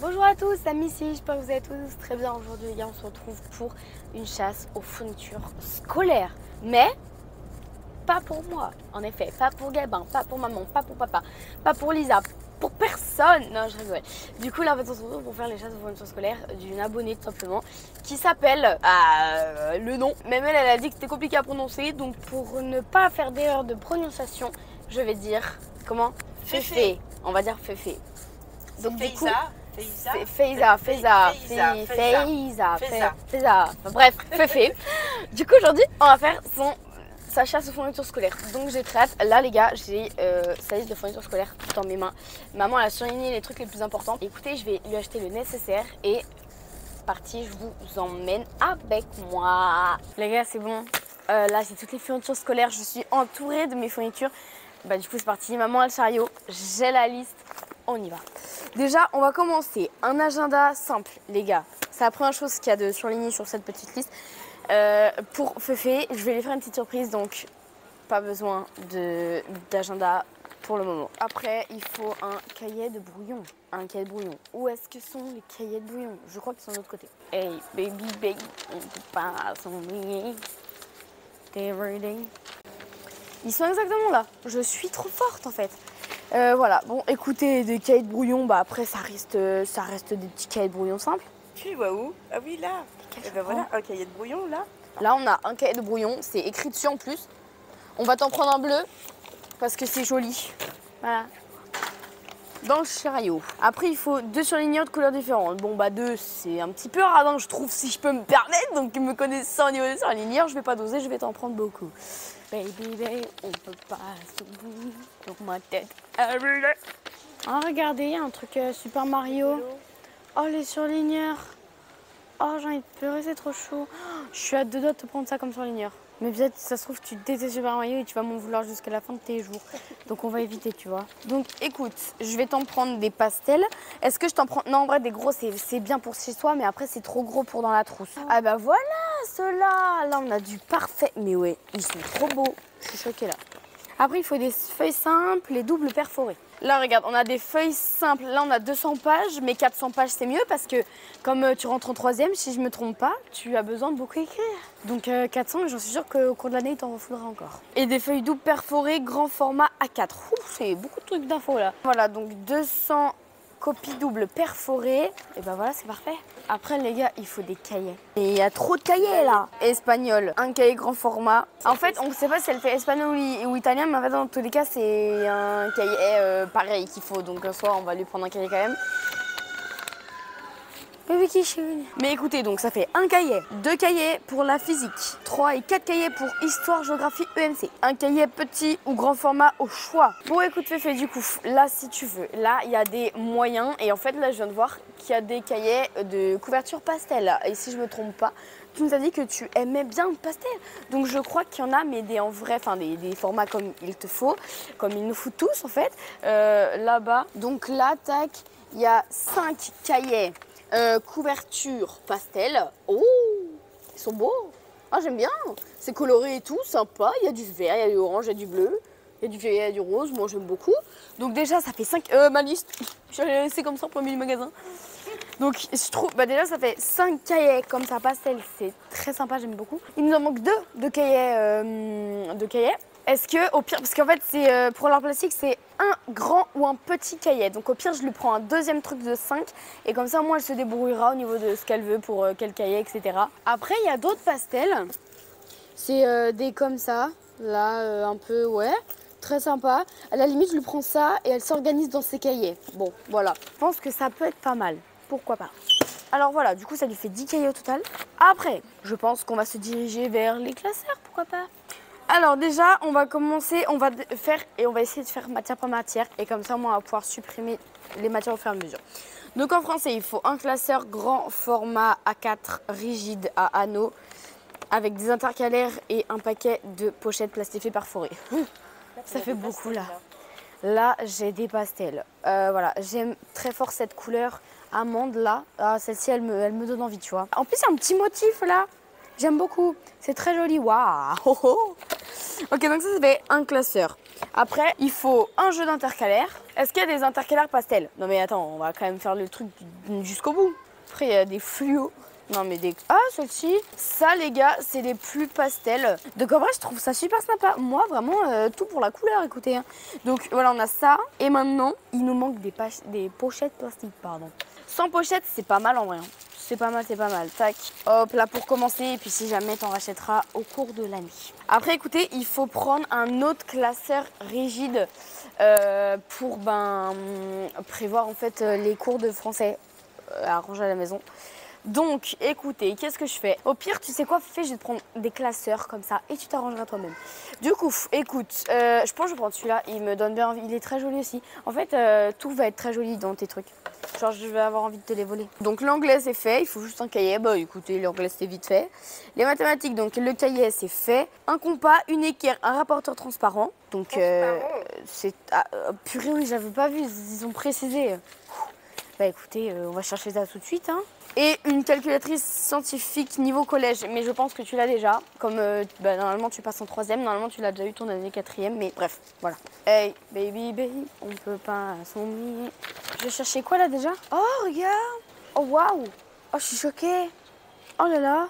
Bonjour à tous, c'est Missy, j'espère que vous allez tous très bien. Aujourd'hui les gars, on se retrouve pour une chasse aux fournitures scolaires. Mais pas pour moi, en effet, pas pour Gabin, pas pour maman, pas pour papa, pas pour Lisa, pour personne. Non, je rigole. Du coup là en fait on se retrouve pour faire les chasses aux fournitures scolaires d'une abonnée tout simplement qui s'appelle le nom. Même elle a dit que c'était compliqué à prononcer, donc pour ne pas faire d'erreur de prononciation, je vais dire comment Féfé. On va dire Féfé. Donc du coup Faiza. Bref, Féfé. Du coup, aujourd'hui, on va faire sa chasse aux fournitures scolaires. Donc, j'ai très hâte. Là, les gars, j'ai sa liste de fournitures scolaires dans mes mains. Maman, elle a surligné les trucs les plus importants. Écoutez, je vais lui acheter le nécessaire et c'est parti, je vous emmène avec moi. Les gars, c'est bon. Là, j'ai toutes les fournitures scolaires. Je suis entourée de mes fournitures. Bah, du coup, c'est parti. Maman a le chariot. J'ai la liste. On y va. Déjà, on va commencer. Un agenda simple, les gars. C'est la première chose qu'il y a de surligné sur cette petite liste. Pour Féfé, je vais lui faire une petite surprise, donc pas besoin d'agenda pour le moment. Après, il faut un cahier de brouillon. Un cahier de brouillon. Où est-ce que sont les cahiers de brouillon? Je crois qu'ils sont de l'autre côté. Hey, baby, on peut pas s'ennuyer. Ils sont exactement là. Je suis trop forte en fait. Voilà, bon écoutez, des cahiers de brouillon, bah après ça reste des petits cahiers de brouillon simples. Tu les vois où? Ah oui, là. Et ben voilà, un cahier de brouillon, là. Là on a un cahier de brouillon, c'est écrit dessus en plus. On va t'en prendre un bleu, parce que c'est joli. Voilà. Dans le chariot. Après il faut deux surligneurs de couleurs différentes. Bon bah deux c'est un petit peu radin je trouve si je peux me permettre. Donc me connaissant au niveau des surligneurs, je vais pas doser, je vais t'en prendre beaucoup. Baby, on peut pas s'oublier sur ma tête. Ah regardez, il y a un truc Super Mario. Oh les surligneurs. Oh j'ai envie de pleurer, c'est trop chaud. Je suis à deux doigts de te prendre ça comme surligneur. Mais peut-être ça se trouve tu détestes Super Mario et tu vas m'en vouloir jusqu'à la fin de tes jours. Donc on va éviter, tu vois. Donc écoute, je vais t'en prendre des pastels. Est-ce que je t'en prends... Non en vrai des gros c'est bien pour chez soi, mais après c'est trop gros pour dans la trousse. Ah bah voilà ceux-là. Là on a du parfait. Mais ouais, ils sont trop beaux. Je suis choquée là. Après, il faut des feuilles simples et doubles perforées. Là, regarde, on a des feuilles simples. Là, on a 200 pages, mais 400 pages, c'est mieux parce que comme tu rentres en troisième, si je ne me trompe pas, tu as besoin de beaucoup écrire. Donc 400, j'en suis sûre qu'au cours de l'année, il t'en faudra encore. Et des feuilles doubles perforées, grand format A4. C'est beaucoup de trucs d'infos là. Voilà, donc 200 copies doubles perforées. Et ben voilà, c'est parfait. Après, les gars, il faut des cahiers. Et il y a trop de cahiers là. Espagnol, un cahier grand format. En fait, on ne sait pas si elle fait espagnol ou italien, mais en fait, dans tous les cas, c'est un cahier pareil qu'il faut. Donc, soit on va lui prendre un cahier quand même. Mais écoutez, donc ça fait un cahier, deux cahiers pour la physique, 3 et 4 cahiers pour histoire, géographie, EMC. Un cahier petit ou grand format au choix. Bon écoute Féfé, du coup, là si tu veux, là il y a des moyens et en fait là je viens de voir qu'il y a des cahiers de couverture pastel. Et si je me trompe pas, tu nous as dit que tu aimais bien le pastel. Donc je crois qu'il y en a, mais des en vrai, enfin des formats comme il te faut, comme il nous faut tous en fait, là-bas. Donc là, tac, il y a 5 cahiers. Couverture pastel. Oh, ils sont beaux. Ah, j'aime bien. C'est coloré et tout, sympa. Il y a du vert, il y a du orange, il y a du bleu, il y a du violet, il y a du rose. Moi, j'aime beaucoup. Donc déjà, ça fait 5... ma liste, je l'ai laissée comme ça pour le magasin. Donc, je trouve... Bah déjà, ça fait 5 cahiers comme ça, pastel. C'est très sympa, j'aime beaucoup. Il nous en manque 2 de cahiers. Est-ce que, au pire, parce qu'en fait, c'est pour l'art plastique, c'est un grand ou un petit cahier. Donc au pire, je lui prends un deuxième truc de 5 et comme ça, moi, elle se débrouillera au niveau de ce qu'elle veut pour quel cahier, etc. Après, il y a d'autres pastels. C'est des comme ça, là, un peu, ouais, très sympa. À la limite, je lui prends ça et elle s'organise dans ses cahiers. Bon, voilà. Je pense que ça peut être pas mal. Pourquoi pas. Alors voilà, du coup, ça lui fait 10 cahiers au total. Après, je pense qu'on va se diriger vers les classeurs, pourquoi pas. Alors déjà, on va commencer, on va essayer de faire matière par matière. Et comme ça, moi, on va pouvoir supprimer les matières au fur et à mesure. Donc en français, il faut un classeur grand format A4 rigide à anneaux avec des intercalaires et un paquet de pochettes plastifiées perforées. Ça fait beaucoup là. Là, j'ai des pastels. Voilà, j'aime très fort cette couleur amande là. Ah, celle-ci, elle me donne envie, tu vois. En plus, il y a un petit motif là. J'aime beaucoup. C'est très joli. Waouh. Ok, donc ça fait un classeur. Après, il faut un jeu d'intercalaire. Est-ce qu'il y a des intercalaires pastels? Non mais attends, on va quand même faire le truc jusqu'au bout. Après, il y a des fluos. Non mais des... Ah, celle-ci. Ça, les gars, c'est les plus pastels. Donc en vrai, je trouve ça super sympa. Moi, vraiment, tout pour la couleur, écoutez. Hein. Donc voilà, on a ça. Et maintenant, il nous manque des pochettes plastiques, pardon. Sans pochette, c'est pas mal en vrai. Hein. C'est pas mal, c'est pas mal. Tac. Hop, là pour commencer. Et puis si jamais, t'en rachèteras au cours de l'année. Après, écoutez, il faut prendre un autre classeur rigide pour prévoir en fait les cours de français à ranger à la maison. Donc, écoutez, qu'est-ce que je fais? Au pire, tu sais quoi, Fifi, je vais te prendre des classeurs comme ça et tu t'arrangeras toi-même. Du coup, écoute, je pense que je vais prendre celui-là. Il me donne bien envie. Il est très joli aussi. En fait, tout va être très joli dans tes trucs. Genre, je vais avoir envie de te les voler. Donc, l'anglais, c'est fait. Il faut juste un cahier. Bah, écoutez, l'anglais, c'est vite fait. Les mathématiques, donc, le cahier, c'est fait. Un compas, une équerre, un rapporteur transparent. Donc, c'est... Ah, purée, oui, j'avais pas vu. Ils ont précisé. Bah, écoutez, on va chercher ça tout de suite, hein. Et une calculatrice scientifique niveau collège, mais je pense que tu l'as déjà. Comme normalement tu passes en 3e, normalement tu l'as déjà eu ton année 4e, mais bref, voilà. Hey, baby, baby, on peut pas s'ennuyer. Je cherchais quoi là déjà? Oh, regarde! Oh, waouh! Oh, je suis choquée! Oh là là!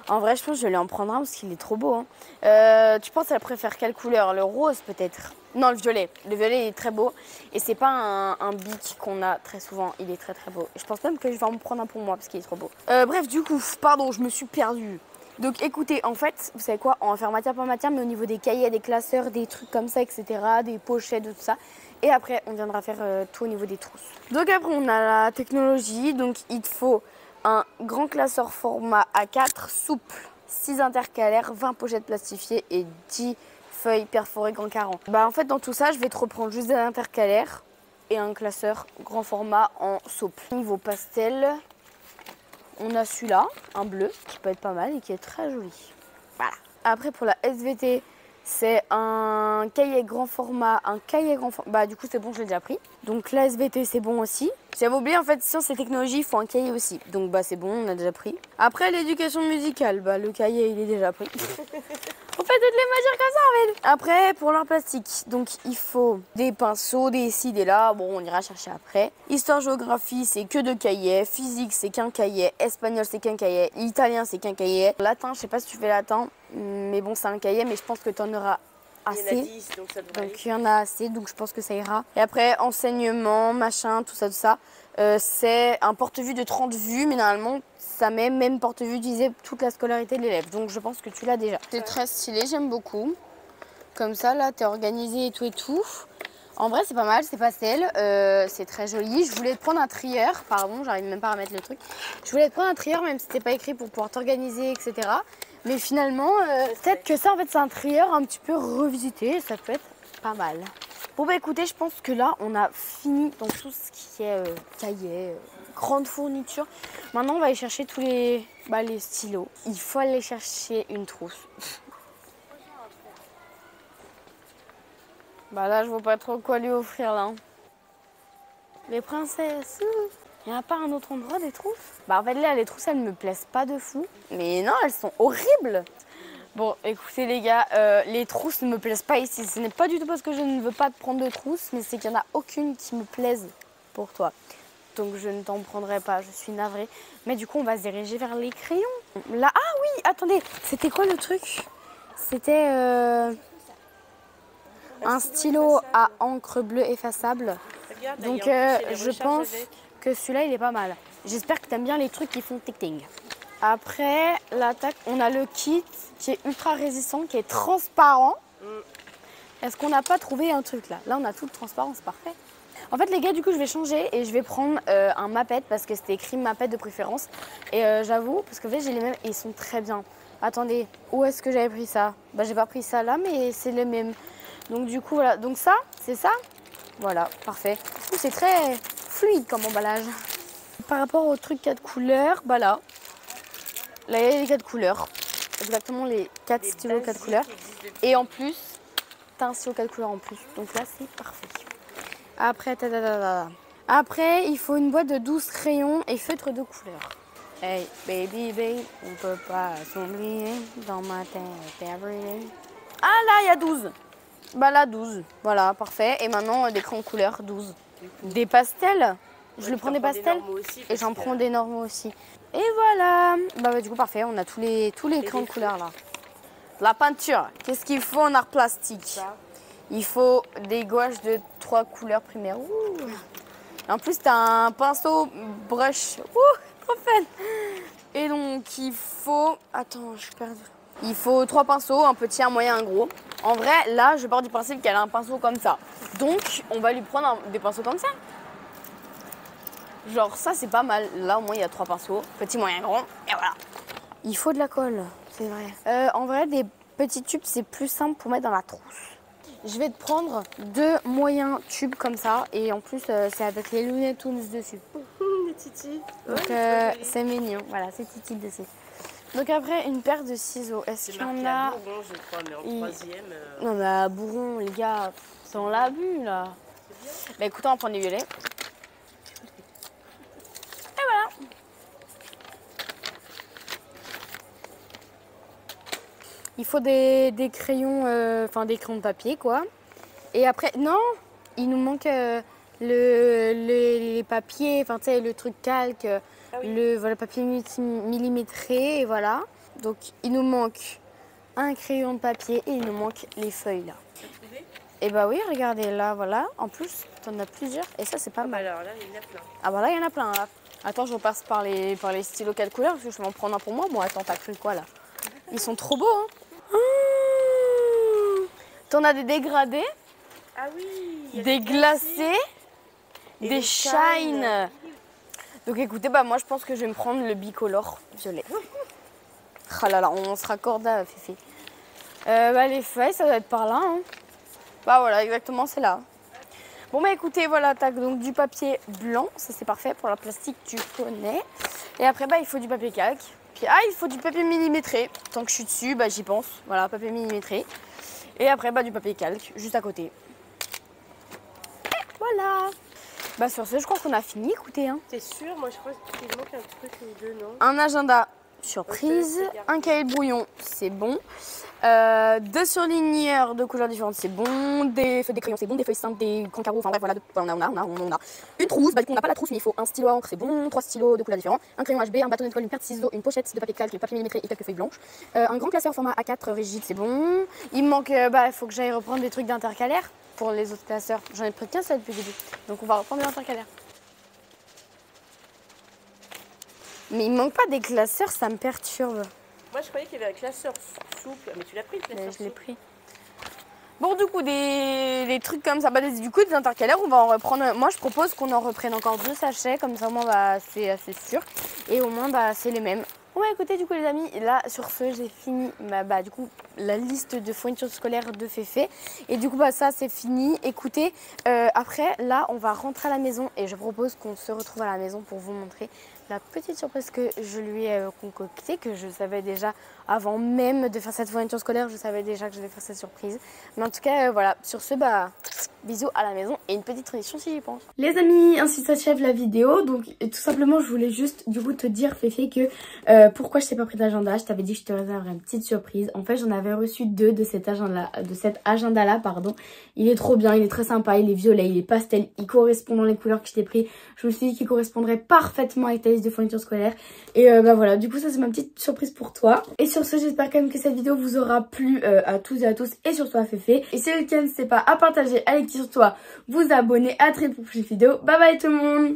En vrai, je pense que je vais lui en prendre un parce qu'il est trop beau. Hein. Tu penses qu'elle préfère quelle couleur? Le rose peut-être? Non, le violet. Le violet est très beau. Et c'est pas un bic qu'on a très souvent. Il est très très beau. Et je pense même que je vais en prendre un pour moi parce qu'il est trop beau. Bref, du coup, pardon, je me suis perdue. Donc écoutez, en fait, vous savez quoi? On va faire matière par matière, mais au niveau des cahiers, des classeurs, des trucs comme ça, etc. Des pochettes, tout ça. Et après, on viendra faire tout au niveau des trousses. Donc après, on a la technologie. Donc il te faut un grand classeur format A4 souple, 6 intercalaires, 20 pochettes plastifiées et 10 feuilles perforées grand 40. Bah en fait dans tout ça je vais te reprendre juste des intercalaires et un classeur grand format en souple. Niveau pastel, on a celui-là, un bleu qui peut être pas mal et qui est très joli. Voilà. Après pour la SVT, c'est un cahier grand format, Bah du coup c'est bon, je l'ai déjà pris. Donc la SVT c'est bon aussi. J'avais oublié en fait sciences et technologies, il faut un cahier aussi. Donc bah c'est bon, on a déjà pris. Après l'éducation musicale, bah le cahier il est déjà pris. On fait toutes les matières comme ça en fait. Après pour l'art plastique, donc il faut des pinceaux, des ci, des là. Bon on ira chercher après. Histoire géographie c'est que 2 cahiers. Physique c'est qu'un cahier. Espagnol c'est qu'un cahier. Italien c'est qu'un cahier. Latin, je sais pas si tu fais latin. Mais bon c'est un cahier, mais je pense que tu en auras assez. Il y en a 10, donc ça devrait aller. Donc il y en a assez, donc je pense que ça ira. Et après enseignement, machin, tout ça. C'est un porte-vue de 30 vues, mais normalement ça met même porte-vue utilisé toute la scolarité de l'élève. Donc je pense que tu l'as déjà. C'est très stylé, j'aime beaucoup. Comme ça là, t'es organisé et tout. En vrai c'est pas mal, c'est pastel, c'est très joli. Je voulais te prendre un trieur, pardon, j'arrive même pas à mettre le truc. Je voulais te prendre un trieur même si c'était pas écrit pour pouvoir t'organiser, etc. Mais finalement, peut-être que ça en fait c'est un trieur un petit peu revisité, ça peut être pas mal. Bon bah écoutez, je pense que là on a fini dans tout ce qui est cahier, grande fourniture. Maintenant on va aller chercher tous les stylos. Il faut aller chercher une trousse. Bah là je vois pas trop quoi lui offrir là. Les princesses. Il n'y a pas un autre endroit des trousses? Bah en fait là les trousses elles me plaisent pas de fou. Mais non, elles sont horribles. Bon écoutez les gars, les trousses ne me plaisent pas ici. Ce n'est pas du tout parce que je ne veux pas te prendre de trousses, mais c'est qu'il n'y en a aucune qui me plaise pour toi. Donc je ne t'en prendrai pas, je suis navrée. Mais du coup on va se diriger vers les crayons. Là, ah oui, attendez, c'était quoi le truc? C'était un stylo à encre bleue effaçable. Regarde, Donc je pense que celui-là il est pas mal. J'espère que tu aimes bien les trucs qui font tic-ting. Après l'attaque, on a le kit qui est ultra résistant, qui est transparent. Est-ce qu'on n'a pas trouvé un truc là? Là on a tout le transparent, c'est parfait. En fait les gars, du coup je vais changer et je vais prendre un Mapette parce que c'était écrit Mapette de préférence. Et j'avoue, parce que en fait j'ai les mêmes et ils sont très bien. Attendez, où est-ce que j'avais pris ça? Bah j'ai pas pris ça là, mais c'est les mêmes. Donc du coup voilà, donc ça, c'est ça. Voilà, parfait. C'est très fluide comme emballage. Par rapport au truc 4 couleurs, bah là il y a les 4 couleurs. Exactement les 4 stylos 4 couleurs. Et en plus, t'as un stylo 4 couleurs en plus. Donc là, c'est parfait. Après, Après, il faut une boîte de 12 crayons et feutres de couleur. Hey, baby, baby, on peut pas s'oublier dans ma tête every day. Ah là, il y a 12. Bah là 12, voilà, parfait. Et maintenant des crayons couleur 12. Des pastels. Je le prends des pastels et j'en prends des normaux aussi. Et voilà. Bah du coup parfait, on a tous les crayons de couleur là. La peinture, qu'est-ce qu'il faut en art plastique? Il faut des gouaches de 3 couleurs primaires. Ouh. En plus t'as un pinceau brush. Ouh, trop fun. Et donc il faut... Attends, je suis perdue. Il faut 3 pinceaux, un petit, un moyen, un gros. En vrai, là, je pars du principe qu'elle a un pinceau comme ça. Donc, on va lui prendre des pinceaux comme ça. Genre, ça, c'est pas mal. Là, au moins, il y a 3 pinceaux. Petit, moyen, grand. Et voilà. Il faut de la colle, c'est vrai. En vrai, des petits tubes, c'est plus simple pour mettre dans la trousse. Je vais te prendre 2 moyens tubes comme ça. Et en plus, c'est avec les lunettes Toons dessus. Les titis. Donc, c'est mignon. Voilà, c'est Titi dessus. Donc après, une paire de ciseaux. Est-ce qu'il y en a... Bourron, je crois, mais en troisième... Non, mais à Bourron, les gars, c'est on l'a vu, là. Bah écoutez, on va prendre les violets. Et voilà. Il faut des crayons, enfin des crayons de papier, quoi. Et après, non, il nous manque les papiers, enfin tu sais, le truc calque. Ah oui. Le papier millimétré, et voilà. Donc, il nous manque un crayon de papier et il nous manque les feuilles, là. Et bah oui, regardez, là, voilà. En plus, t'en as plusieurs et ça, c'est pas mal. Alors là, il y en a plein. Ah bah là, il y en a plein, là. Attends, je repasse par les stylos 4 couleurs parce que je vais en prendre un pour moi. Bon, attends, t'as cru quoi, là? Ils sont trop beaux, hein. T'en as des dégradés. Ah oui. Des glacés. Des shine. Donc écoutez, bah moi je pense que je vais me prendre le bicolore violet. Ah là là, on se raccorde à Fifi. Bah les feuilles, ça doit être par là. Hein. Bah voilà, exactement, c'est là. Bon bah écoutez, voilà, t'as donc du papier blanc, ça c'est parfait. Pour la plastique, tu connais. Et après, bah il faut du papier calque. Puis il faut du papier millimétré. Tant que je suis dessus, bah j'y pense. Voilà, papier millimétré. Et après, bah du papier calque, juste à côté. Et voilà. Bah sur ce, je crois qu'on a fini, écoutez. Hein. T'es sûre? Moi je crois qu'il manque un truc ou deux, non? Un agenda surprise, un cahier de brouillon, c'est bon. 2 surligneurs de couleurs différentes, c'est bon. Des crayons, c'est bon. Des feuilles simples, des grands carreaux, enfin bref, voilà. On a. Une trousse, bah du coup on n'a pas la trousse, mais il faut un stylo à encre, c'est bon. 3 stylos de couleurs différentes. Un crayon HB, un bâtonnet de colle, une paire de ciseaux, une pochette de papier calque, le papier millimétré et quelques feuilles blanches. Un grand classeur format A4 rigide, c'est bon. Il me manque, il faut que j'aille reprendre des trucs d'intercalaire pour les autres classeurs. J'en ai pris qu'un seul depuis le début. Donc on va reprendre des intercalaires. Mais il me manque pas des classeurs, ça me perturbe. Moi je croyais qu'il y avait un classeur souple, mais tu l'as pris le classeur souple? Je l'ai pris. Bon du coup des trucs comme ça, du coup des intercalaires, on va en reprendre. Moi je propose qu'on en reprenne encore 2 sachets, comme ça au moins bah, c'est assez sûr. Et au moins bah, c'est les mêmes. Bon bah, écoutez du coup les amis, là sur ce j'ai fini du coup la liste de fournitures scolaires de Féfé. Et du coup bah ça c'est fini. Écoutez, après là on va rentrer à la maison et je propose qu'on se retrouve à la maison pour vous montrer la petite surprise que je lui ai concoctée, que je savais déjà avant même de faire cette fourniture scolaire, je savais déjà que je devais faire cette surprise. Mais en tout cas, voilà, sur ce, bah, bisous à la maison et une petite tradition si j'y pense. Les amis, ainsi s'achève la vidéo. Donc, tout simplement, je voulais juste, du coup, te dire, Féfé, que pourquoi je t'ai pas pris d'agenda. Je t'avais dit que je te réserverais une petite surprise. En fait, j'en avais reçu 2 de cet agenda-là, pardon. Il est trop bien, il est très sympa, il est violet, il est pastel, il correspond dans les couleurs que je t'ai pris. Je me suis dit qu'il correspondrait parfaitement avec ta liste de fournitures scolaires. Et bah voilà, du coup, ça c'est ma petite surprise pour toi. Et sur ce, j'espère quand même que cette vidéo vous aura plu à tous et à tous, et surtout à Féfé. Et si c'est le cas, n'hésitez pas à partager, à liker sur toi, vous abonner, à très pour une prochaine vidéo. Bye bye tout le monde.